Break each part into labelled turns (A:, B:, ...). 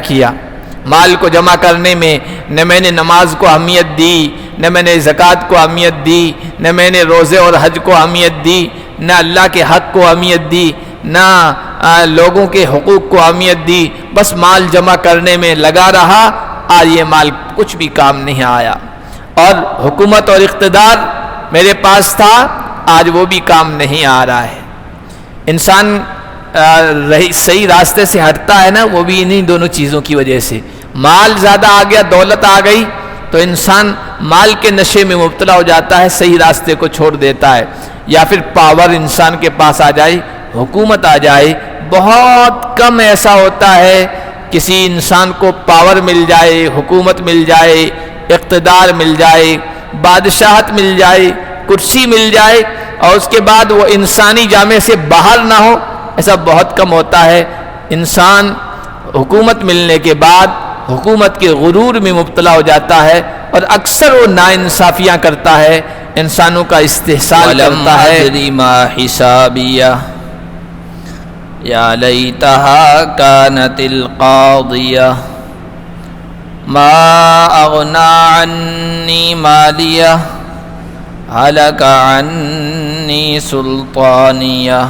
A: کیا، مال کو جمع کرنے میں نہ میں نے نماز کو اہمیت دی، نہ میں نے زکوٰۃ کو اہمیت دی، نہ میں نے روزے اور حج کو اہمیت دی، نہ اللہ کے حق کو اہمیت دی، نہ لوگوں کے حقوق کو اہمیت دی، بس مال جمع کرنے میں لگا رہا، اور یہ مال کچھ بھی کام نہیں آیا۔ اور حکومت اور اقتدار میرے پاس تھا، آج وہ بھی کام نہیں آ رہا ہے۔ انسان صحیح راستے سے ہٹتا ہے نا، وہ بھی انہی دونوں چیزوں کی وجہ سے۔ مال زیادہ آ گیا، دولت آ گئی تو انسان مال کے نشے میں مبتلا ہو جاتا ہے، صحیح راستے کو چھوڑ دیتا ہے، یا پھر پاور انسان کے پاس آ جائے، حکومت آ جائے۔ بہت کم ایسا ہوتا ہے کسی انسان کو پاور مل جائے، حکومت مل جائے، اقتدار مل جائے، بادشاہت مل جائے، کرسی مل جائے، اور اس کے بعد وہ انسانی جامے سے باہر نہ ہو، ایسا بہت کم ہوتا ہے۔ انسان حکومت ملنے کے بعد حکومت کے غرور میں مبتلا ہو جاتا ہے، اور اکثر وہ ناانصافیاں کرتا ہے، انسانوں کا استحصال کرتا ہے۔
B: وَلَمْ أَدْرِ مَا حِسَابِيَهْ يَا لَيْتَهَا كَانَتِ الْقَاضِيَةَ مَا أَغْنَى عَنِّي مَالِيَهْ هَلَكَ عَنِّي سُلْطَانِيَهْ۔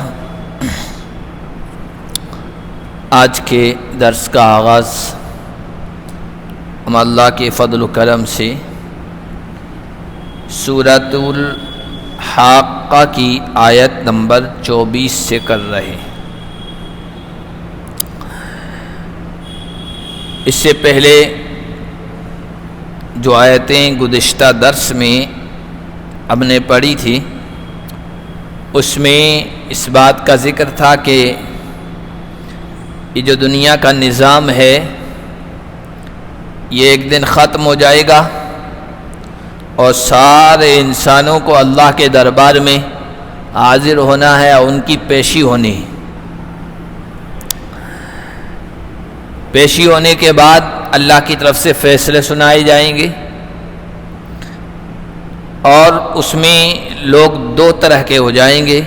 B: آج کے درس کا آغاز ہم اللہ کے فضل و کرم سے سورۃ الحاقہ کی آیت نمبر 24 سے کر رہے ہیں۔ اس سے پہلے جو آیتیں گزشتہ درس میں ہم نے پڑھی تھی، اس میں اس بات کا ذکر تھا کہ یہ جو دنیا کا نظام ہے یہ ایک دن ختم ہو جائے گا، اور سارے انسانوں کو اللہ کے دربار میں حاضر ہونا ہے اور ان کی پیشی ہونی ہے۔ پیشی ہونے کے بعد اللہ کی طرف سے فیصلے سنائے جائیں گے، اور اس میں لوگ دو طرح کے ہو جائیں گے۔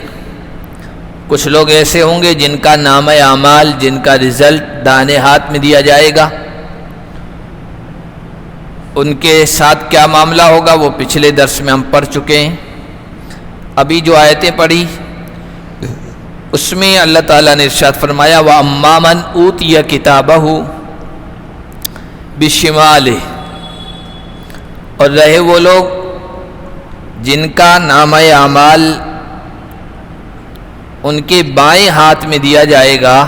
B: کچھ لوگ ایسے ہوں گے جن کا نامہ اعمال، جن کا رزلٹ دائیں ہاتھ میں دیا جائے گا، ان کے ساتھ کیا معاملہ ہوگا وہ پچھلے درس میں ہم پڑھ چکے ہیں۔ ابھی جو آیتیں پڑھی اس میں اللہ تعالیٰ نے ارشاد فرمایا وَأَمَّا مَنْ أُوتِيَ كِتَابَهُ بِشِمَالِهِ، اور رہے وہ لوگ جن کا نامہ اعمال ان کے بائیں ہاتھ میں دیا جائے گا،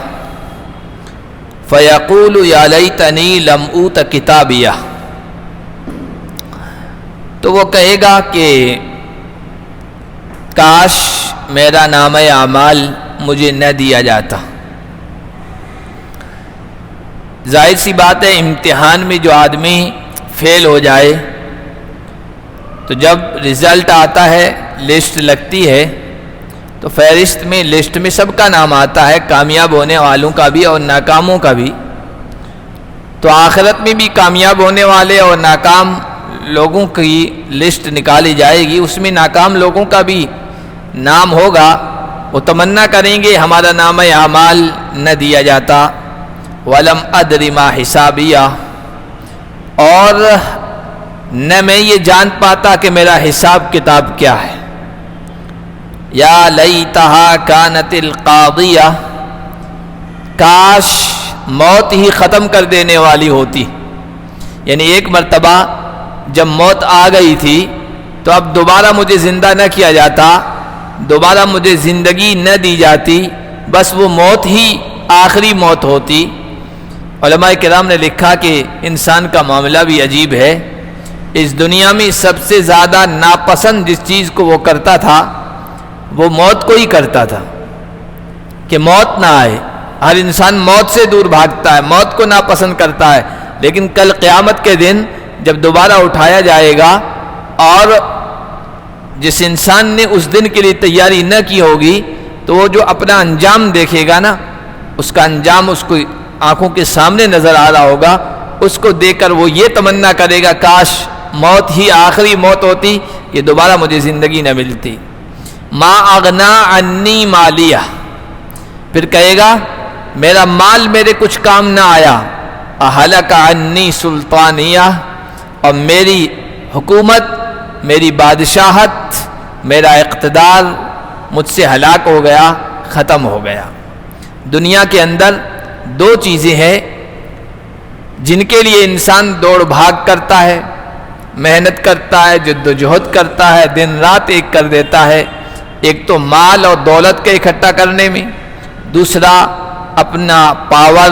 B: فَيَقُولُ يَا لَيْتَنِي لَمْ أُوتَ كِتَابِيَهْ، تو وہ کہے گا کہ کاش میرا نامہ اعمال مجھے نہ دیا جاتا۔ ظاہر سی بات ہے امتحان میں جو آدمی فیل ہو جائے تو جب رزلٹ آتا ہے، لسٹ لگتی ہے، تو فہرست میں لسٹ میں سب کا نام آتا ہے، کامیاب ہونے والوں کا بھی اور ناکاموں کا بھی۔ تو آخرت میں بھی کامیاب ہونے والے اور ناکام لوگوں کی لسٹ نکالی جائے گی، اس میں ناکام لوگوں کا بھی نام ہوگا۔ وہ تمنا کریں گے ہمارا نامہ اعمال نہ دیا جاتا۔ وَلَمْ أَدْرِ مَا حِسَابِيَهْ، اور نہ میں یہ جان پاتا کہ میرا حساب کتاب کیا ہے۔ یا لیتہا کانت القاضیہ، کاش موت ہی ختم کر دینے والی ہوتی۔ یعنی ایک مرتبہ جب موت آ گئی تھی تو اب دوبارہ مجھے زندہ نہ کیا جاتا، دوبارہ مجھے زندگی نہ دی جاتی، بس وہ موت ہی آخری موت ہوتی۔ علماء کرام نے لکھا کہ انسان کا معاملہ بھی عجیب ہے۔ اس دنیا میں سب سے زیادہ ناپسند جس چیز کو وہ کرتا تھا وہ موت کو ہی کرتا تھا، کہ موت نہ آئے۔ ہر انسان موت سے دور بھاگتا ہے، موت کو ناپسند کرتا ہے، لیکن کل قیامت کے دن جب دوبارہ اٹھایا جائے گا، اور جس انسان نے اس دن کے لیے تیاری نہ کی ہوگی تو وہ جو اپنا انجام دیکھے گا نا، اس کا انجام اس کو آنکھوں کے سامنے نظر آ رہا ہوگا، اس کو دیکھ کر وہ یہ تمنا کرے گا کاش موت ہی آخری موت ہوتی، یہ دوبارہ مجھے زندگی نہ ملتی۔ ما اغنا عنی مالیہ، پھر کہے گا میرا مال میرے کچھ کام نہ آیا، اہلک عنی سلطانیہ، اور میری حکومت، میری بادشاہت، میرا اقتدار مجھ سے ہلاک ہو گیا، ختم ہو گیا۔ دنیا کے اندر دو چیزیں ہیں جن کے لیے انسان دوڑ بھاگ کرتا ہے، محنت کرتا ہے، جد و جہد کرتا ہے، دن رات ایک کر دیتا ہے۔ ایک تو مال اور دولت کے اکٹھا کرنے میں، دوسرا اپنا پاور،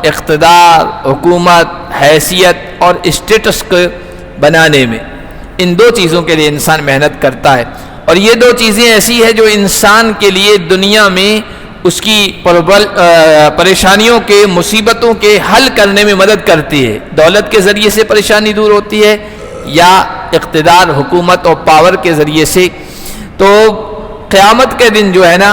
B: اقتدار، حکومت، حیثیت اور اسٹیٹس کو بنانے میں۔ ان دو چیزوں کے لیے انسان محنت کرتا ہے، اور یہ دو چیزیں ایسی ہیں جو انسان کے لیے دنیا میں اس کی پریشانیوں کے، مصیبتوں کے حل کرنے میں مدد کرتی ہے۔ دولت کے ذریعے سے پریشانی دور ہوتی ہے، یا اقتدار، حکومت اور پاور کے ذریعے سے۔ تو قیامت کے دن جو ہے نا،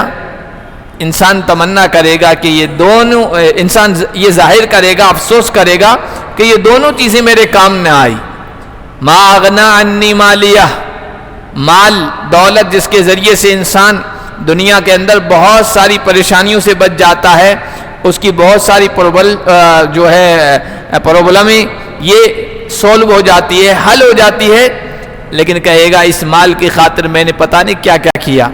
B: انسان تمنا کرے گا کہ یہ دونوں، انسان یہ ظاہر کرے گا، افسوس کرے گا کہ یہ دونوں چیزیں میرے کام نہ آئی۔ ما اغنا عنی مالیہ، مال، دولت جس کے ذریعے سے انسان دنیا کے اندر بہت ساری پریشانیوں سے بچ جاتا ہے، اس کی بہت ساری پرابلمیں یہ سولو ہو جاتی ہے، حل ہو جاتی ہے، لیکن کہے گا اس مال کی خاطر میں نے پتہ نہیں کیا کیا کیا۔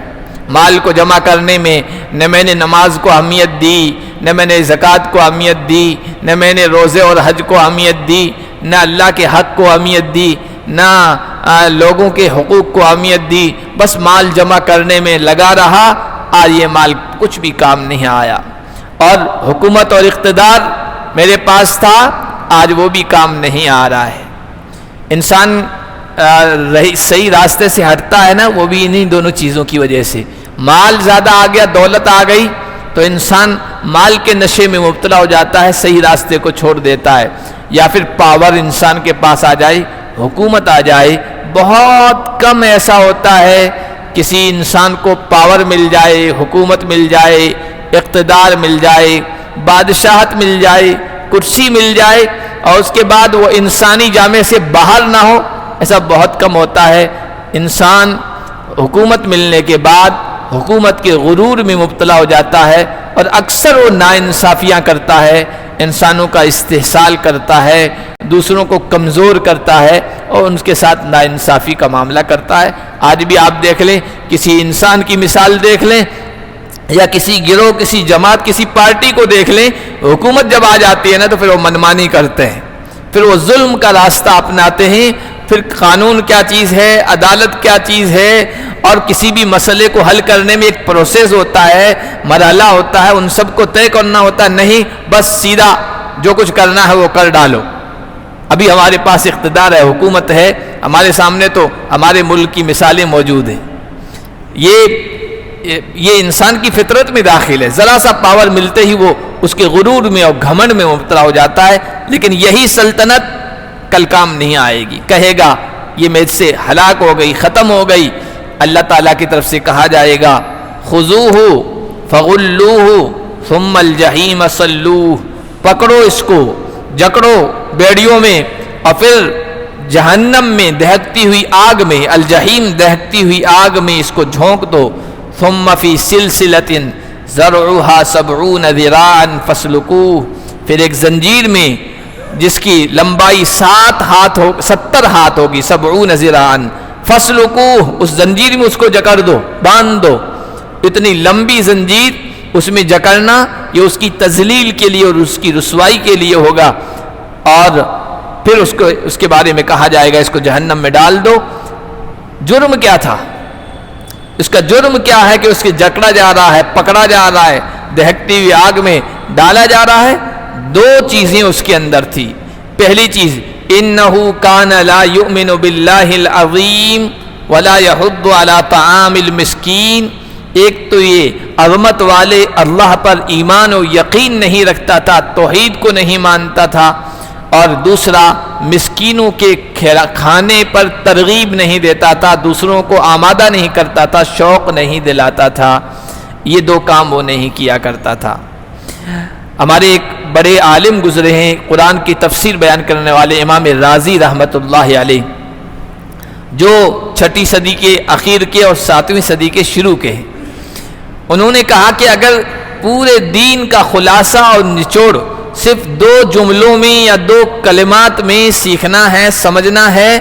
B: مال کو جمع کرنے میں نہ میں نے نماز کو اہمیت دی، نہ میں نے زکوٰۃ کو اہمیت دی، نہ میں نے روزے اور حج کو اہمیت دی، نہ اللہ کے حق کو اہمیت دی، نہ لوگوں کے حقوق کو اہمیت دی، بس مال جمع کرنے میں لگا رہا، آج یہ مال کچھ بھی کام نہیں آیا۔ اور حکومت اور اقتدار میرے پاس تھا، آج وہ بھی کام نہیں آ رہا ہے۔ انسان صحیح راستے سے ہٹتا ہے نا، وہ بھی انہی دونوں چیزوں کی وجہ سے۔ مال زیادہ آ گیا، دولت آ گئی، تو انسان مال کے نشے میں مبتلا ہو جاتا ہے، صحیح راستے کو چھوڑ دیتا ہے۔ یا پھر پاور انسان کے پاس آ جائے، حکومت آ جائے، بہت کم ایسا ہوتا ہے کسی انسان کو پاور مل جائے، حکومت مل جائے، اقتدار مل جائے، بادشاہت مل جائے، کرسی مل جائے، اور اس کے بعد وہ انسانی جامے سے باہر نہ ہو، ایسا بہت کم ہوتا ہے۔ انسان حکومت ملنے کے بعد حکومت کے غرور میں مبتلا ہو جاتا ہے، اور اکثر وہ ناانصافیاں کرتا ہے، انسانوں کا استحصال کرتا ہے، دوسروں کو کمزور کرتا ہے، اور ان کے ساتھ ناانصافی کا معاملہ کرتا ہے۔ آج بھی آپ دیکھ لیں، کسی انسان کی مثال دیکھ لیں، یا کسی گروہ، کسی جماعت، کسی پارٹی کو دیکھ لیں، حکومت جب آ جاتی ہے نا تو پھر وہ منمانی کرتے ہیں، پھر وہ ظلم کا راستہ اپناتے ہیں، پھر قانون کیا چیز ہے، عدالت کیا چیز ہے، اور کسی بھی مسئلے کو حل کرنے میں ایک پروسیس ہوتا ہے، مرحلہ ہوتا ہے، ان سب کو طے کرنا ہوتا ہے، نہیں بس سیدھا جو کچھ کرنا ہے وہ کر ڈالو۔ ابھی ہمارے پاس اقتدار ہے، حکومت ہے، ہمارے سامنے تو ہمارے ملک کی مثالیں موجود ہیں۔ یہ انسان کی فطرت میں داخل ہے، ذرا سا پاور ملتے ہی وہ اس کے غرور میں اور گھمنڈ میں مبتلا ہو جاتا ہے، لیکن یہی سلطنت کل کام نہیں آئے گی، کہے گا یہ مجھ سے ہلاک ہو گئی، ختم ہو گئی۔ اللہ تعالیٰ کی طرف سے کہا جائے گا خذوہ فغلوہ ثم الجحیم صلوہ، پکڑو اس کو، جکڑو بیڑیوں میں، اور پھر جہنم میں، دہکتی ہوئی آگ میں، الجحیم دہکتی ہوئی آگ میں اس کو جھونک دو۔ ثم فی سلسلۃ ذرعها 70 ذراعا فاسلکوہ، پھر ایک زنجیر میں جس کی لمبائی 70 ہاتھ ہوگی، 70 ذراعا فاسلکوہ، اس زنجیر میں اس کو جکڑ دو، باندھ دو۔ اتنی لمبی زنجیر اس میں جکڑنا، یہ اس کی تذلیل کے لیے اور اس کی رسوائی کے لیے ہوگا، اور پھر اس کے بارے میں کہا جائے گا اس کو جہنم میں ڈال دو۔ جرم کیا تھا؟ اس کا جرم کیا ہے کہ اس کے جکڑا جا رہا ہے، پکڑا جا رہا ہے، دہکتی ہوئی آگ میں ڈالا جا رہا ہے؟ دو چیزیں اس کے اندر تھی۔ پہلی چیز انہ کان لا یؤمن باللہ العظیم ولا یحض علی طعام المسکین، ایک تو یہ عظمت والے اللہ پر ایمان و یقین نہیں رکھتا تھا، توحید کو نہیں مانتا تھا، اور دوسرا مسکینوں کے کھانے پر ترغیب نہیں دیتا تھا، دوسروں کو آمادہ نہیں کرتا تھا، شوق نہیں دلاتا تھا۔ یہ دو کام وہ نہیں کیا کرتا تھا۔ ہمارے ایک بڑے عالم گزرے ہیں، قرآن کی تفسیر بیان کرنے والے امام رازی رحمۃ اللہ علیہ، جو 6 صدی کے اخیر کے اور 7ویں صدی کے شروع کے ہیں۔ انہوں نے کہا کہ اگر پورے دین کا خلاصہ اور نچوڑ صرف 2 جملوں میں یا 2 کلمات میں سیکھنا ہے، سمجھنا ہے،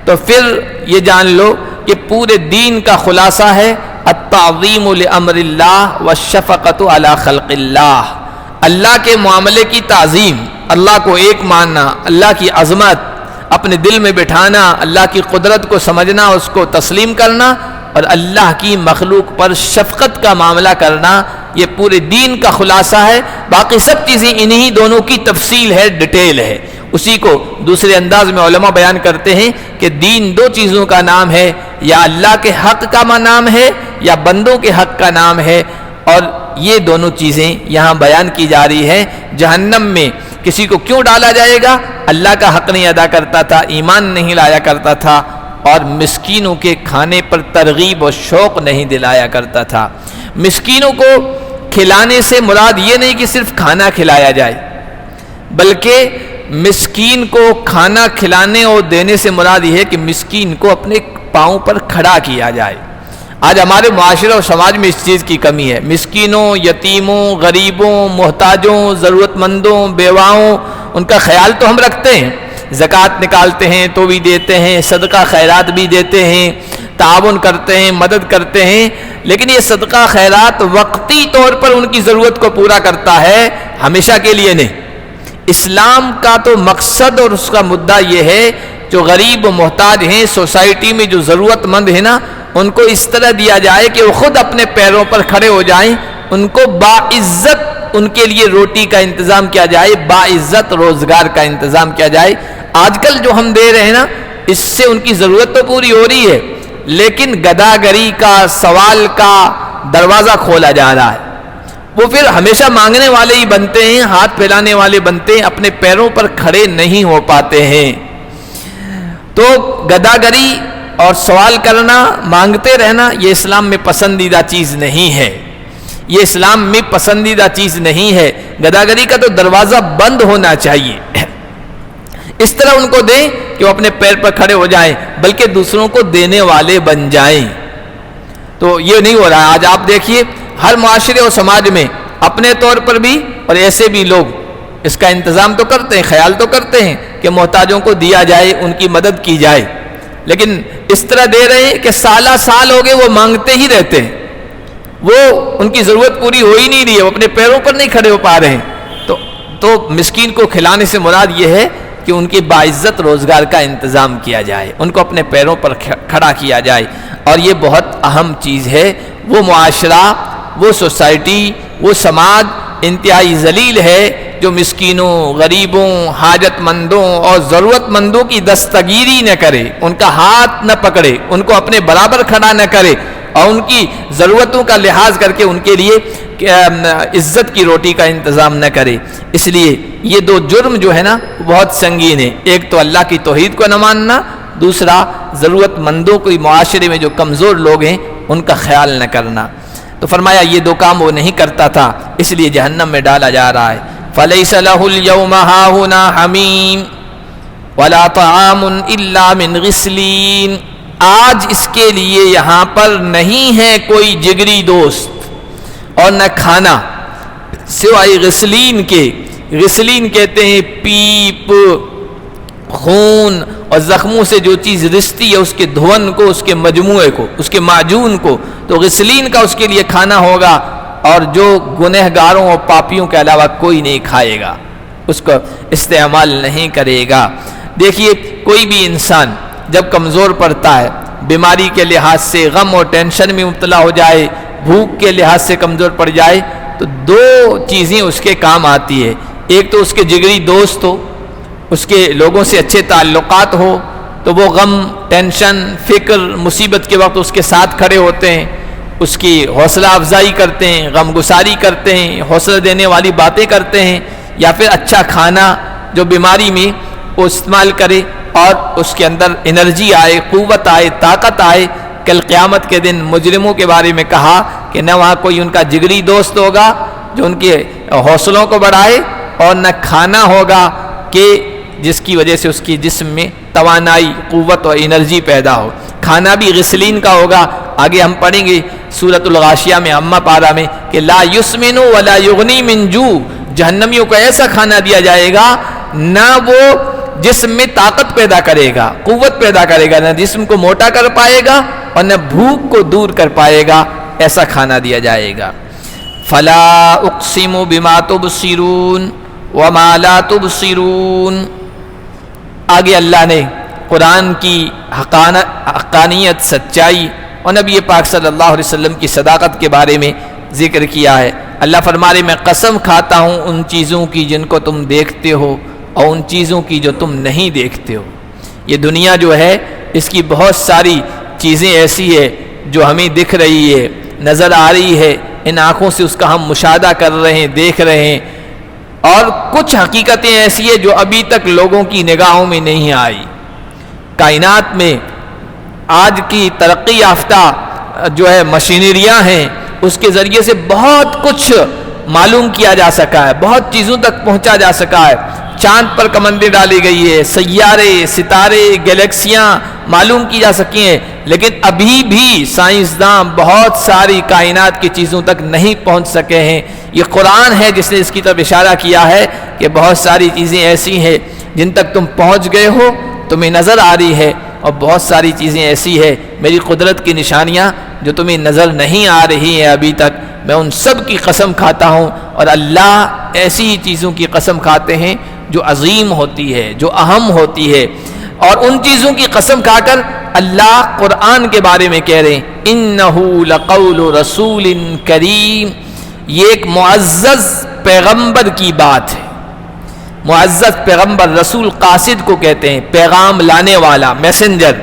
B: تو پھر یہ جان لو کہ پورے دین کا خلاصہ ہے التعظیم لامر اللہ والشفقۃ علی خلق اللہ، اللہ کے معاملے کی تعظیم، اللہ کو ایک ماننا، اللہ کی عظمت اپنے دل میں بٹھانا، اللہ کی قدرت کو سمجھنا، اس کو تسلیم کرنا، اور اللہ کی مخلوق پر شفقت کا معاملہ کرنا، یہ پورے دین کا خلاصہ ہے۔ باقی سب چیزیں انہی دونوں کی تفصیل ہے، ڈیٹیل ہے۔ اسی کو دوسرے انداز میں علماء بیان کرتے ہیں کہ دین 2 چیزوں کا نام ہے، یا اللہ کے حق کا نام ہے یا بندوں کے حق کا نام ہے، اور یہ دونوں چیزیں یہاں بیان کی جا رہی ہے۔ جہنم میں کسی کو کیوں ڈالا جائے گا؟ اللہ کا حق نہیں ادا کرتا تھا، ایمان نہیں لایا کرتا تھا، اور مسکینوں کے کھانے پر ترغیب و شوق نہیں دلایا کرتا تھا۔ مسکینوں کو کھلانے سے مراد یہ نہیں کہ صرف کھانا کھلایا جائے، بلکہ مسکین کو کھانا کھلانے اور دینے سے مراد یہ ہے کہ مسکین کو اپنے پاؤں پر کھڑا کیا جائے۔ آج ہمارے معاشرے اور سماج میں اس چیز کی کمی ہے۔ مسکینوں، یتیموں، غریبوں، محتاجوں، ضرورت مندوں، بیواؤں، ان کا خیال تو ہم رکھتے ہیں، زکوٰۃ نکالتے ہیں تو بھی دیتے ہیں، صدقہ خیرات بھی دیتے ہیں، تعاون کرتے ہیں، مدد کرتے ہیں، لیکن یہ صدقہ خیرات وقتی طور پر ان کی ضرورت کو پورا کرتا ہے، ہمیشہ کے لیے نہیں۔ اسلام کا تو مقصد اور اس کا مدعا یہ ہے جو غریب و محتاج ہیں، سوسائٹی میں جو ضرورت مند ہیں نا، ان کو اس طرح دیا جائے کہ وہ خود اپنے پیروں پر کھڑے ہو جائیں، ان کو باعزت ان کے لیے روٹی کا انتظام کیا جائے، باعزت روزگار کا انتظام کیا جائے۔ آج کل جو ہم دے رہے ہیں نا، اس سے ان کی ضرورت تو پوری ہو رہی ہے، لیکن گداگری کا، سوال کا دروازہ کھولا جا رہا ہے۔ وہ پھر ہمیشہ مانگنے والے ہی بنتے ہیں، ہاتھ پھیلانے والے بنتے ہیں، اپنے پیروں پر کھڑے نہیں ہو پاتے ہیں۔ تو گداگری اور سوال کرنا، مانگتے رہنا، یہ اسلام میں پسندیدہ چیز نہیں ہے، یہ اسلام میں پسندیدہ چیز نہیں ہے۔ گداگری کا تو دروازہ بند ہونا چاہیے، اس طرح ان کو دیں کہ وہ اپنے پیر پر کھڑے ہو جائیں، بلکہ دوسروں کو دینے والے بن جائیں۔ تو یہ نہیں ہو رہا ہے۔ آج آپ دیکھیے ہر معاشرے اور سماج میں اپنے طور پر بھی اور ایسے بھی لوگ اس کا انتظام تو کرتے ہیں، خیال تو کرتے ہیں کہ محتاجوں کو دیا جائے، ان کی مدد کی جائے، لیکن اس طرح دے رہے ہیں کہ سالہ سال ہو گئے وہ مانگتے ہی رہتے ہیں، وہ ان کی ضرورت پوری ہو ہی نہیں رہی ہے، وہ اپنے پیروں پر نہیں کھڑے ہو پا رہے ہیں۔ تو مسکین کو کھلانے سے مراد یہ ہے کہ ان کی باعزت روزگار کا انتظام کیا جائے، ان کو اپنے پیروں پر کھڑا کیا جائے، اور یہ بہت اہم چیز ہے۔ وہ معاشرہ، وہ سوسائٹی، وہ سماج انتہائی ذلیل ہے جو مسکینوں، غریبوں، حاجت مندوں اور ضرورت مندوں کی دستگیری نہ کرے، ان کا ہاتھ نہ پکڑے، ان کو اپنے برابر کھڑا نہ کرے، اور ان کی ضرورتوں کا لحاظ کر کے ان کے لیے عزت کی روٹی کا انتظام نہ کرے۔ اس لیے یہ 2 جرم جو ہے نا بہت سنگین ہے، ایک تو اللہ کی توحید کو نہ ماننا، دوسرا ضرورت مندوں کو، معاشرے میں جو کمزور لوگ ہیں ان کا خیال نہ کرنا۔ تو فرمایا یہ 2 کام وہ نہیں کرتا تھا، اس لیے جہنم میں ڈالا جا رہا ہے۔ فَلَيْسَ لَهُ الْيَوْمَ هَاهُنَا حَمِيمٌ وَلَا طَعَامٌ إِلَّا مِنْ غِسْلِينٍ، آج اس کے لیے یہاں پر نہیں ہے کوئی جگری دوست اور نہ کھانا سوائے غسلین کے۔ غسلین کہتے ہیں پیپ، خون اور زخموں سے جو چیز رستی ہے اس کے دھون کو، اس کے مجموعے کو، اس کے معجون کو، تو غسلین کا اس کے لیے کھانا ہوگا، اور جو گنہگاروں اور پاپیوں کے علاوہ کوئی نہیں کھائے گا، اس کو استعمال نہیں کرے گا۔ دیکھیے کوئی بھی انسان جب کمزور پڑتا ہے، بیماری کے لحاظ سے غم اور ٹینشن میں مبتلا ہو جائے، بھوک کے لحاظ سے کمزور پڑ جائے، تو 2 چیزیں اس کے کام آتی ہے۔ ایک تو اس کے جگری دوست ہو، اس کے لوگوں سے اچھے تعلقات ہو، تو وہ غم، ٹینشن، فکر، مصیبت کے وقت اس کے ساتھ کھڑے ہوتے ہیں، اس کی حوصلہ افزائی کرتے ہیں، غم گساری کرتے ہیں، حوصلہ دینے والی باتیں کرتے ہیں، یا پھر اچھا کھانا جو بیماری میں وہ استعمال کرے اور اس کے اندر انرجی آئے، قوت آئے، طاقت آئے۔ کل قیامت کے دن مجرموں کے بارے میں کہا کہ نہ وہاں کوئی ان کا جگری دوست ہوگا جو ان کے حوصلوں کو بڑھائے، اور نہ کھانا ہوگا کہ جس کی وجہ سے اس کی جسم میں توانائی، قوت اور انرجی پیدا ہو۔ کھانا بھی غسلین کا ہوگا۔ آگے ہم پڑھیں گے سورۃ الغاشیہ میں، اما پارہ میں، کہ لا یسمن ولا یغنی من جو،
A: جہنمیوں کو ایسا کھانا دیا جائے گا نہ وہ جسم میں طاقت پیدا کرے گا، قوت پیدا کرے گا، نہ جسم کو موٹا کر پائے گا اور نہ بھوک کو دور کر پائے گا، ایسا کھانا دیا جائے گا۔ فلا اقسم بما تبصرون وما لا تبصرون۔ آگے اللہ نے قرآن کی حقانیت، سچائی اور نبی پاک صلی اللہ علیہ وسلم کی صداقت کے بارے میں ذکر کیا ہے۔ اللہ فرما رہے میں قسم کھاتا ہوں ان چیزوں کی جن کو تم دیکھتے ہو اور ان چیزوں کی جو تم نہیں دیکھتے ہو۔ یہ دنیا جو ہے اس کی بہت ساری چیزیں ایسی ہے جو ہمیں دکھ رہی ہے، نظر آ رہی ہے، ان آنکھوں سے اس کا ہم مشاہدہ کر رہے ہیں، دیکھ رہے ہیں، اور کچھ حقیقتیں ایسی ہیں جو ابھی تک لوگوں کی نگاہوں میں نہیں آئی۔ کائنات میں آج کی ترقی یافتہ جو ہے مشینریاں ہیں، اس کے ذریعے سے بہت کچھ معلوم کیا جا سکا ہے، بہت چیزوں تک پہنچا جا سکا ہے۔ چاند پر کمندیں ڈالی گئی ہے، سیارے، ستارے، گلیکسیاں معلوم کی جا سکی ہیں، لیکن ابھی بھی سائنسداں بہت ساری کائنات کی چیزوں تک نہیں پہنچ سکے ہیں۔ یہ قرآن ہے جس نے اس کی طرف اشارہ کیا ہے کہ بہت ساری چیزیں ایسی ہیں جن تک تم پہنچ گئے ہو، تمہیں نظر آ رہی ہے، اور بہت ساری چیزیں ایسی ہیں میری قدرت کی نشانیاں جو تمہیں نظر نہیں آ رہی ہیں ابھی تک، میں ان سب کی قسم کھاتا ہوں۔ اور اللہ ایسی چیزوں کی قسم کھاتے ہیں جو عظیم ہوتی ہے، جو اہم ہوتی ہے، اور ان چیزوں کی قسم کھا کر اللہ قرآن کے بارے میں کہہ رہے ہیں انہ لقول رسول کریم، یہ ایک معزز پیغمبر کی بات ہے۔ معزز پیغمبر، رسول قاصد کو کہتے ہیں، پیغام لانے والا، میسنجر،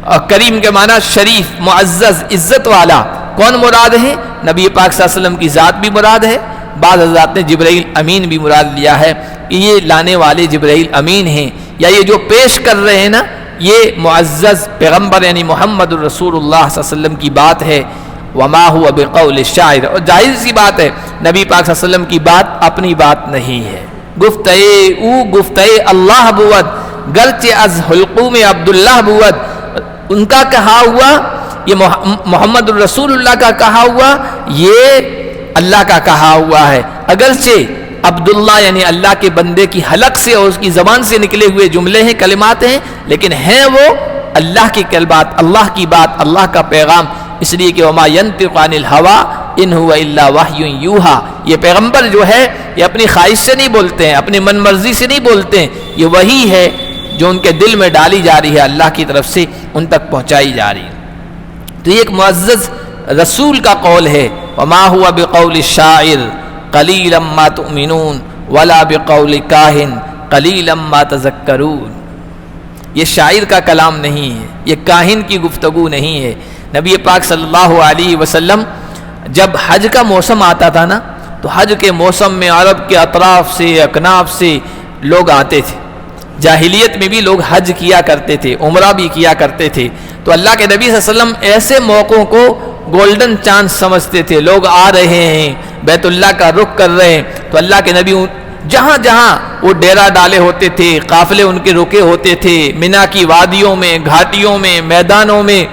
A: اور کریم کے معنی شریف، معزز، عزت والا۔ کون مراد ہے؟ نبی پاک صلی اللہ علیہ وسلم کی ذات بھی مراد ہے، بعض حضرات نے جبرائیل امین بھی مراد لیا ہے کہ یہ لانے والے جبرائیل امین ہیں، یا یہ جو پیش کر رہے ہیں نا، یہ معزز پیغمبر یعنی محمد الرسول اللہ صلی اللہ علیہ وسلم کی بات ہے۔ وما هو بقول الشاعر، اور ظاہر سی بات ہے نبی پاک صلی اللہ علیہ وسلم کی بات اپنی بات نہیں ہے، گفتئے اللہ بود، گرچہ از حلقوم عبداللہ بود، ان کا کہا ہوا، یہ محمد الرسول اللہ کا کہا ہوا، یہ اللہ کا کہا ہوا ہے، اگرچہ عبداللہ یعنی اللہ کے بندے کی حلق سے اور اس کی زبان سے نکلے ہوئے جملے ہیں، کلمات ہیں، لیکن ہیں وہ اللہ کی کلمات، اللہ کی بات، اللہ کا پیغام، اس لیے کہ وما ينطق عن الهوى ان هو الا وحی یوحى، یہ پیغمبر جو ہے یہ اپنی خواہش سے نہیں بولتے ہیں، اپنی من مرضی سے نہیں بولتے ہیں، یہ وحی ہے جو ان کے دل میں ڈالی جا رہی ہے، اللہ کی طرف سے ان تک پہنچائی جا رہی ہے۔ تو یہ ایک معزز رسول کا قول ہے، وما هو بقول الشاعر قلیلا ما تؤمنون ولا بقول کاہن قلیلا ما تذکرون، یہ شاعر کا کلام نہیں ہے، یہ کاہن کی گفتگو نہیں ہے۔ نبی پاک صلی اللہ علیہ وسلم جب حج کا موسم آتا تھا نا، تو حج کے موسم میں عرب کے اطراف سے، اکناف سے لوگ آتے تھے۔ جاہلیت میں بھی لوگ حج کیا کرتے تھے، عمرہ بھی کیا کرتے تھے، تو اللہ کے نبی صلی اللہ علیہ وسلم ایسے موقعوں کو گولڈن چانس سمجھتے تھے، لوگ آ رہے ہیں، بیت اللہ کا رخ کر رہے ہیں، تو اللہ کے نبی جہاں جہاں وہ ڈیرا ڈالے ہوتے تھے، قافلے ان کے رکے ہوتے تھے، مینا کی وادیوں میں، گھاٹیوں میں، میدانوں میں،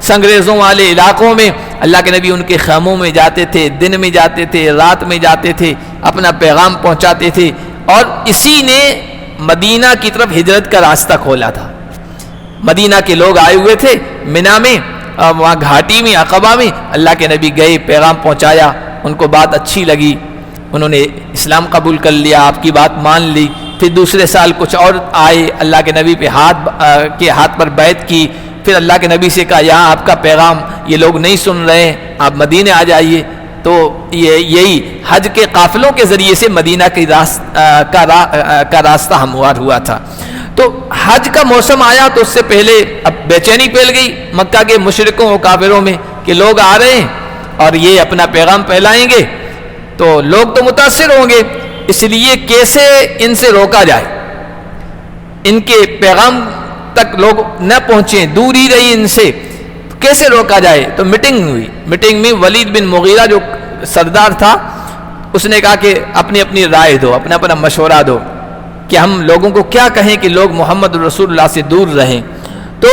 A: سنگریزوں والے علاقوں میں، اللہ کے نبی ان کے خیموں میں جاتے تھے، دن میں جاتے تھے، رات میں جاتے تھے، اپنا پیغام پہنچاتے تھے، اور اسی نے مدینہ کی طرف ہجرت کا راستہ کھولا تھا۔ مدینہ کے لوگ آئے ہوئے تھے مینا میں، وہاں گھاٹی میں، عقبہ میں، اللہ کے نبی گئے، پیغام پہنچایا، ان کو بات اچھی لگی، انہوں نے اسلام قبول کر لیا، آپ کی بات مان لی۔ پھر دوسرے سال کچھ اور آئے، اللہ کے نبی پہ ہاتھ پر بیعت کی، پھر اللہ کے نبی سے کہا یہاں آپ کا پیغام یہ لوگ نہیں سن رہے ہیں، آپ مدینے آ جائیے۔ تو یہی حج کے قافلوں کے ذریعے سے مدینہ کا راستہ ہموار ہوا تھا۔ تو حج کا موسم آیا تو اس سے پہلے اب بے چینی پھیل گئی مکہ کے مشرکوں اور کافروں میں کہ لوگ آ رہے ہیں اور یہ اپنا پیغام پھیلائیں گے، تو لوگ تو متاثر ہوں گے، اس لیے کیسے ان سے روکا جائے، ان کے پیغام تک لوگ نہ پہنچیں، دور ہی رہی ان سے، کیسے روکا جائے۔ تو میٹنگ ہوئی، میٹنگ میں ولید بن مغیرہ جو سردار تھا، اس نے کہا کہ اپنی اپنی رائے دو، اپنا اپنا مشورہ دو کہ ہم لوگوں کو کیا کہیں کہ لوگ محمد رسول اللہ سے دور رہیں۔ تو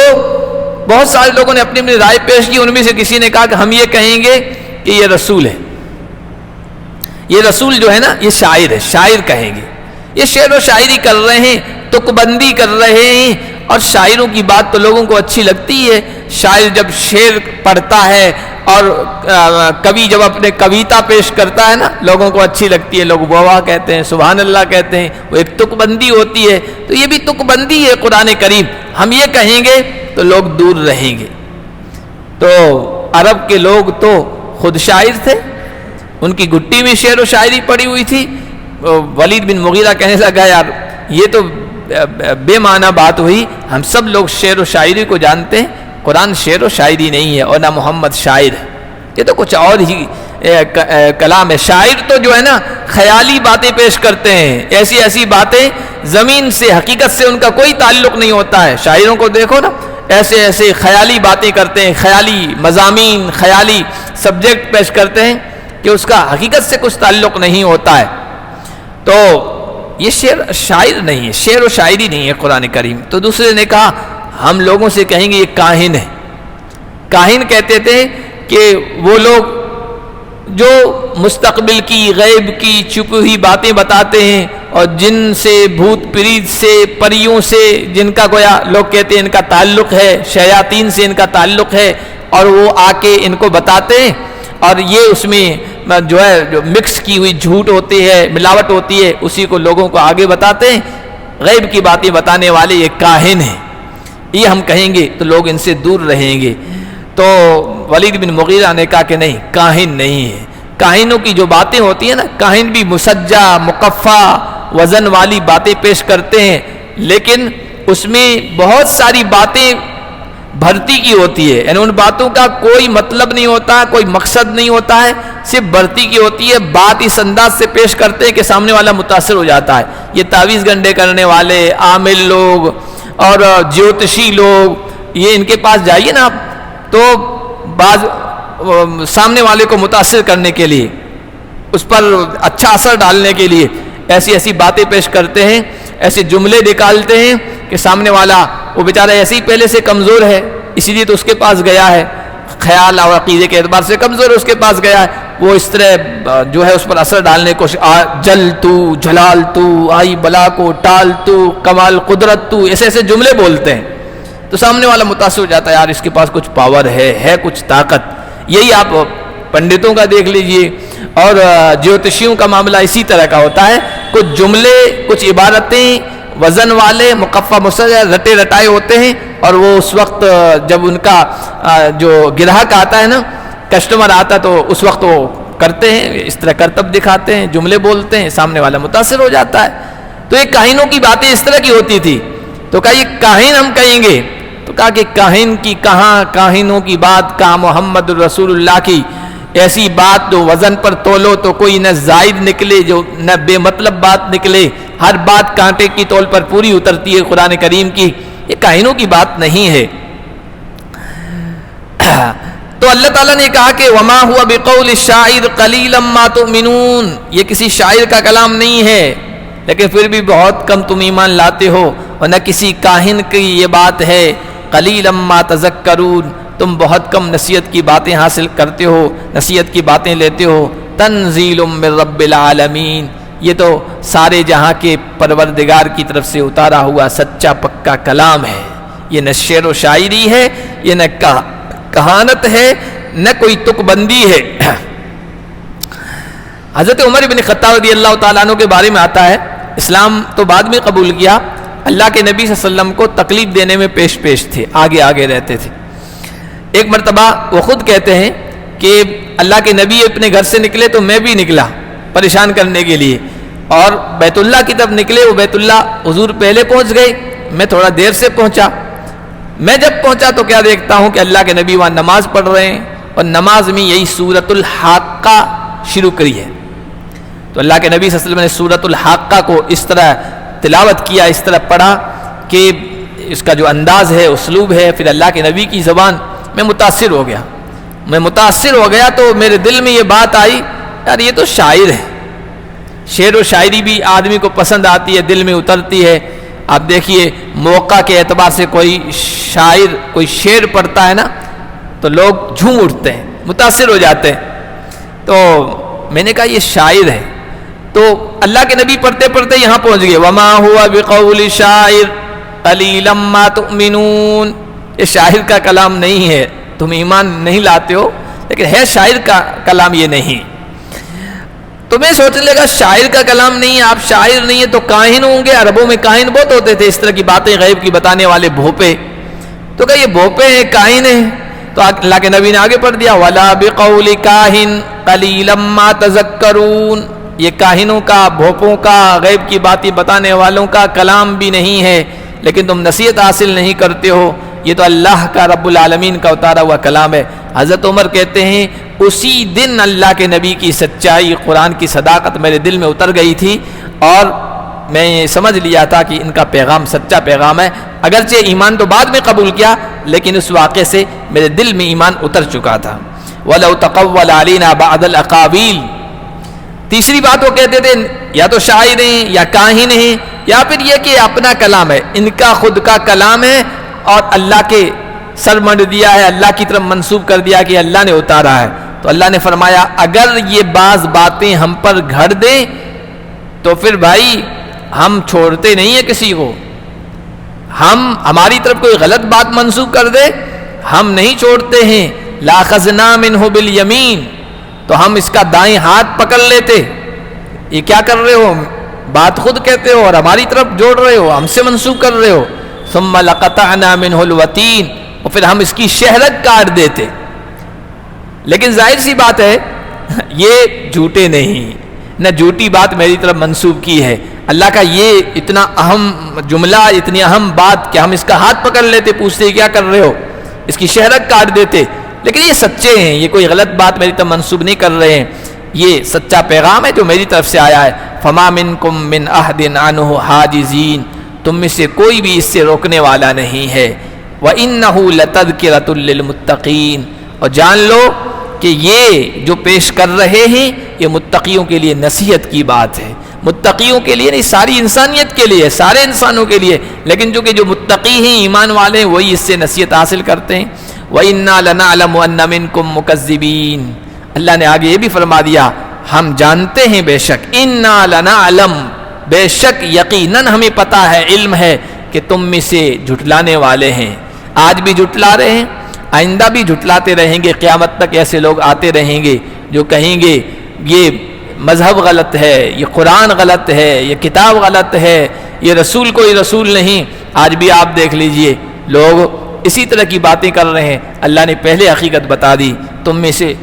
A: بہت سارے لوگوں نے اپنی اپنی رائے پیش کی، ان میں سے کسی نے کہا کہ ہم یہ کہیں گے کہ یہ رسول ہے،
B: یہ رسول جو ہے نا یہ شاعر ہے، شاعر کہیں گے، یہ شعر و شاعری کر رہے ہیں، تک بندی کر رہے ہیں، اور شاعروں کی بات تو لوگوں کو اچھی لگتی ہے۔ شاعر جب شعر پڑھتا ہے اور کبھی جب اپنے کویتا پیش کرتا ہے نا لوگوں کو اچھی لگتی ہے، لوگ واہ کہتے ہیں، سبحان اللہ کہتے ہیں، وہ ایک تک بندی ہوتی ہے۔ تو یہ بھی تک بندی ہے قرآن کریم، ہم یہ کہیں گے تو لوگ دور رہیں گے۔ تو عرب کے لوگ تو خود شاعر تھے، ان کی گھٹی میں شعر و شاعری پڑی ہوئی تھی۔ ولید بن مغیرہ کہنے لگا یار یہ تو بے معنی بات ہوئی، ہم سب لوگ شعر و شاعری کو جانتے ہیں، قرآن شعر و شاعری نہیں ہے اور نہ محمد شاعر ہے، یہ تو کچھ اور ہی کلام ہے۔ شاعر تو جو ہے نا خیالی باتیں پیش کرتے ہیں، ایسی ایسی باتیں زمین سے، حقیقت سے ان کا کوئی تعلق نہیں ہوتا ہے۔ شاعروں کو دیکھو نا ایسے ایسے خیالی باتیں کرتے ہیں، خیالی مضامین، خیالی سبجیکٹ پیش کرتے ہیں کہ اس کا حقیقت سے کچھ تعلق نہیں ہوتا ہے۔ تو یہ شاعر نہیں ہے، شعر و شاعری نہیں ہے قرآن کریم۔ تو دوسرے نے کہا ہم لوگوں سے کہیں گے یہ کاہن ہے۔ کاہن کہتے تھے کہ وہ لوگ جو مستقبل کی، غیب کی چھپی ہوئی باتیں بتاتے ہیں، اور جن سے، بھوت پریت سے، پریوں سے، جن کا گویا لوگ کہتے ہیں ان کا تعلق ہے، شیاطین سے ان کا تعلق ہے، اور وہ آ کے ان کو بتاتے ہیں، اور یہ اس میں جو ہے جو مکس کی ہوئی جھوٹ ہوتی ہے، ملاوٹ ہوتی ہے، اسی کو لوگوں کو آگے بتاتے ہیں۔ غیب کی باتیں بتانے والے یہ کاہن ہیں، یہ ہم کہیں گے تو لوگ ان سے دور رہیں گے۔ تو ولید بن مغیرہ نے کہا کہ نہیں، کاہن نہیں ہے۔ کاہنوں کی جو باتیں ہوتی ہیں نا، کاہن بھی مسجع، مقفع، وزن والی باتیں پیش کرتے ہیں، لیکن اس میں بہت ساری باتیں بھرتی کی ہوتی ہے، یعنی ان باتوں کا کوئی مطلب نہیں ہوتا، کوئی مقصد نہیں ہوتا ہے، صرف بھرتی کی ہوتی ہے۔ بات اس انداز سے پیش کرتے ہیں کہ سامنے والا متاثر ہو جاتا ہے۔ یہ تعویذ گنڈے کرنے والے عامل لوگ اور جیوتشی لوگ، یہ ان کے پاس جائیے نا آپ تو بعض سامنے والے کو متاثر کرنے کے لیے، اس پر اچھا اثر ڈالنے کے لیے ایسی ایسی باتیں پیش کرتے ہیں، ایسے جملے نکالتے ہیں کہ سامنے والا، وہ بیچارہ ایسے ہی پہلے سے کمزور ہے، اسی لیے تو اس کے پاس گیا ہے، خیال اور عقیدے کے اعتبار سے کمزور ہے، اس کے پاس گیا ہے، وہ اس طرح جو ہے اس پر اثر ڈالنے کو جل تو، جلال تو، آئی بلا کو ٹال تو، کمال قدرت تو، ایسے ایسے جملے بولتے ہیں، تو سامنے والا متاثر ہو جاتا ہے، یار اس کے پاس کچھ پاور ہے کچھ طاقت۔ یہی آپ پنڈتوں کا دیکھ لیجئے اور جیوتشیوں کا معاملہ اسی طرح کا ہوتا ہے، کچھ جملے، کچھ عبارتیں وزن والے، مقفع مسجع، رٹے رٹائے ہوتے ہیں، اور وہ اس وقت جب ان کا جو گراہک آتا ہے نا، کسٹمر آتا ہے، تو اس وقت وہ کرتے ہیں، اس طرح کرتب دکھاتے ہیں، جملے بولتے ہیں، سامنے والا متاثر ہو جاتا ہے۔ تو یہ کاہنوں کی باتیں اس طرح کی ہوتی تھی، تو کہا یہ کاہن ہم کہیں گے، تو کہا کہ کاہن کی کہاں، کاہنوں کی بات کہاں، محمد رسول اللہ کی ایسی بات جو وزن پر تولو تو کوئی نہ زائد نکلے، جو نہ بے مطلب بات نکلے، ہر بات کانٹے کی تول پر پوری اترتی ہے قرآن کریم کی، یہ کاہنوں کی بات نہیں ہے۔ تو اللہ تعالیٰ نے کہا کہ وما ہوا بقول الشاعر قلیلا ما تؤمنون، یہ کسی شاعر کا کلام نہیں ہے، لیکن پھر بھی بہت کم تم ایمان لاتے ہو، اور نہ کسی کاہن کی یہ بات ہے، قلیلا ما تذکرون، تم بہت کم نصیحت کی باتیں حاصل کرتے ہو، نصیحت کی باتیں لیتے ہو۔ تنزیل من رب العالمین، یہ تو سارے جہاں کے پروردگار کی طرف سے اتارا ہوا سچا پکا کلام ہے، یہ نہ شعر و شاعری ہے، یہ نہ کہانت ہے، نہ کوئی تک بندی ہے۔ حضرت عمر بن خطاب رضی اللہ تعالیٰ عنہ کے بارے میں آتا ہے، اسلام تو بعد میں قبول کیا، اللہ کے نبی صلی اللہ علیہ وسلم کو تکلیف دینے میں پیش تھے، آگے رہتے تھے۔ ایک مرتبہ وہ خود کہتے ہیں کہ اللہ کے نبی اپنے گھر سے نکلے تو میں بھی نکلا پریشان کرنے کے لیے، اور بیت اللہ کی طرف نکلے، وہ بیت اللہ حضور پہلے پہنچ گئے، میں تھوڑا دیر سے پہنچا۔ میں جب پہنچا تو کیا دیکھتا ہوں کہ اللہ کے نبی وہاں نماز پڑھ رہے ہیں، اور نماز میں یہی سورۃ الحاقہ شروع کری ہے۔ تو اللہ کے نبی صلی اللہ علیہ وسلم نے سورۃ الحاقہ کو اس طرح تلاوت کیا، اس طرح پڑھا کہ اس کا جو انداز ہے، اسلوب ہے، پھر اللہ کے نبی کی زبان، میں متاثر ہو گیا تو میرے دل میں یہ بات آئی، یار یہ تو شاعر ہے۔ شعر و شاعری بھی آدمی کو پسند آتی ہے، دل میں اترتی ہے۔ آپ دیکھیے موقع کے اعتبار سے کوئی شاعر کوئی شعر پڑھتا ہے نا تو لوگ جھوم اٹھتے ہیں، متاثر ہو جاتے ہیں۔ تو میں نے کہا یہ شاعر ہے، تو اللہ کے نبی پڑھتے پڑھتے یہاں پہنچ گئے وما ہوا بقول شاعر قلیلا ما تؤمنون، یہ شاعر کا کلام نہیں ہے، تم ایمان نہیں لاتے ہو، لیکن ہے شاعر کا کلام یہ نہیں۔ تو میں سوچنے لگا شاعر کا کلام نہیں ہے، آپ شاعر نہیں ہے تو کاہن ہوں گے، عربوں میں کاہن بہت ہوتے تھے اس طرح کی باتیں غیب کی بتانے والے، بھوپے، تو کہا یہ بھوپے ہیں، کاہن ہیں، تو اللہ کے نبی نے آگے پڑھ دیا وَلَا بِقَوْلِ كَاهِن قَلِيلًا مَا تَذَكَّرُونَ، یہ کاہنوں کا، بھوپوں کا، غیب کی باتیں بتانے والوں کا کلام بھی نہیں ہے، لیکن تم نصیحت حاصل نہیں کرتے ہو، یہ تو اللہ کا رب العالمین کا اتارا ہوا کلام ہے۔ حضرت عمر کہتے ہیں اسی دن اللہ کے نبی کی سچائی، قرآن کی صداقت میرے دل میں اتر گئی تھی، اور میں یہ سمجھ لیا تھا کہ ان کا پیغام سچا پیغام ہے، اگرچہ ایمان تو بعد میں قبول کیا، لیکن اس واقعے سے میرے دل میں ایمان اتر چکا تھا۔ وَلَوْ تَقَوَّلَ عَلَيْنَا بَعْضَ الْأَقَاوِيلِ، تیسری بات وہ کہتے تھے یا تو شاعر ہیں یا کاہن ہیں، یا پھر یہ کہ اپنا کلام ہے، ان کا خود کا کلام ہے اور اللہ کے سر منڈ دیا ہے، اللہ کی طرف منسوب کر دیا کہ اللہ نے اتارا ہے۔ تو اللہ نے فرمایا اگر یہ بعض باتیں ہم پر گھڑ دیں تو پھر بھائی ہم چھوڑتے نہیں ہیں کسی کو، ہماری طرف کوئی غلط بات منسوب کر دے ہم نہیں چھوڑتے ہیں۔ لَأَخَذْنَا مِنْهُ بِالْيَمِينِ، تو ہم اس کا دائیں ہاتھ پکڑ لیتے، یہ کیا کر رہے ہو، بات خود کہتے ہو اور ہماری طرف جوڑ رہے ہو، ہم سے منسوب کر رہے ہو۔ ثُمَّ لَقَطَعْنَا مِنْهُ الْوَتِينَ، اور پھر ہم اس کی شہرت کاٹ دیتے۔ لیکن ظاہر سی بات ہے یہ جھوٹے نہیں، نہ جھوٹی بات میری طرف منسوب کی ہے۔ اللہ کا یہ اتنا اہم جملہ، اتنی اہم بات کہ ہم اس کا ہاتھ پکڑ لیتے، پوچھتے کیا کر رہے ہو، اس کی شہرت کاٹ دیتے، لیکن یہ سچے ہیں، یہ کوئی غلط بات میری طرف منسوب نہیں کر رہے ہیں، یہ سچا پیغام ہے جو میری طرف سے آیا ہے۔ فَمَا مِنْكُمْ مِنْ أَحْدٍ عَنْهُ حَاجِزِينَ، تم میں سے کوئی بھی اس سے روکنے والا نہیں ہے۔ وَإِنَّهُ لَتَذْكِرَةٌ لِّلْمُتَّقِينَ، اور جان لو کہ یہ جو پیش کر رہے ہیں یہ متقیوں کے لیے نصیحت کی بات ہے، متقیوں کے لیے نہیں، ساری انسانیت کے لیے، سارے انسانوں کے لیے، لیکن جو متقی ہیں، ایمان والے ہیں، وہی اس سے نصیحت حاصل کرتے ہیں۔ وَإِنَّا لَنَعْلَمُ أَنَّ مِنْكُمْ مُكَذِّبِينَ، اللہ نے آگے یہ بھی فرما دیا ہم جانتے ہیں، بے شک اِنَّا لَنَعْلَمُ، بے شک یقیناً ہمیں پتہ ہے، علم ہے کہ تم میں سے جھٹلانے والے ہیں، آج بھی جھٹلا رہے ہیں، آئندہ بھی جھٹلاتے رہیں گے، قیامت تک ایسے لوگ آتے رہیں گے جو کہیں گے یہ مذہب غلط ہے، یہ قرآن غلط ہے، یہ کتاب غلط ہے، یہ رسول کوئی رسول نہیں۔ آج بھی آپ دیکھ لیجئے لوگ اسی طرح کی باتیں کر رہے ہیں، اللہ نے پہلے حقیقت بتا دی، تم میں سے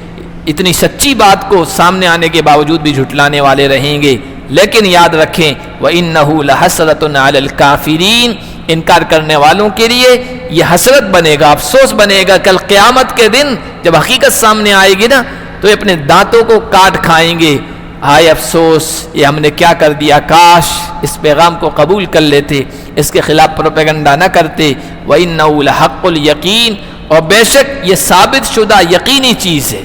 B: اتنی سچی بات کو سامنے آنے کے باوجود بھی جھٹلانے والے رہیں گے، لیکن یاد رکھیں وَإِنَّهُ لَحَسْرَةٌ عَلَى الْكَافِرِينَ، انکار کرنے والوں کے لیے یہ حسرت بنے گا، افسوس بنے گا، کل قیامت کے دن جب حقیقت سامنے آئے گی نا تو یہ اپنے دانتوں کو کاٹ کھائیں گے، ہائے افسوس یہ ہم نے کیا کر دیا، کاش اس پیغام کو قبول کر لیتے، اس کے خلاف پروپیگنڈا نہ کرتے۔ وَإِنَّهُ لَحَقُّ الْيَقِينَ، اور بے شک یہ ثابت شدہ یقینی چیز ہے،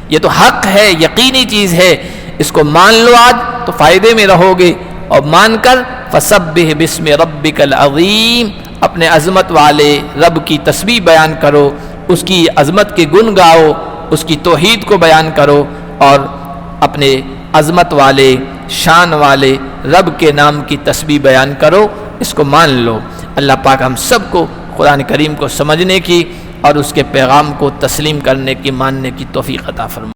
B: یہ تو حق ہے، یقینی چیز ہے، اس کو مان لو آج تو فائدے میں رہو گے، اور مان کر فَسَبِّحْ بِاسْمِ رَبِّكَ الْعَظِيمِ، اپنے عظمت والے رب کی تسبیح بیان کرو، اس کی عظمت کے گن گاؤ، اس کی توحید کو بیان کرو، اور اپنے عظمت والے شان والے رب کے نام کی تسبیح بیان کرو، اس کو مان لو۔ اللہ پاک ہم سب کو قرآن کریم کو سمجھنے کی اور اس کے پیغام کو تسلیم کرنے کی، ماننے کی توفیق عطا فرمائے۔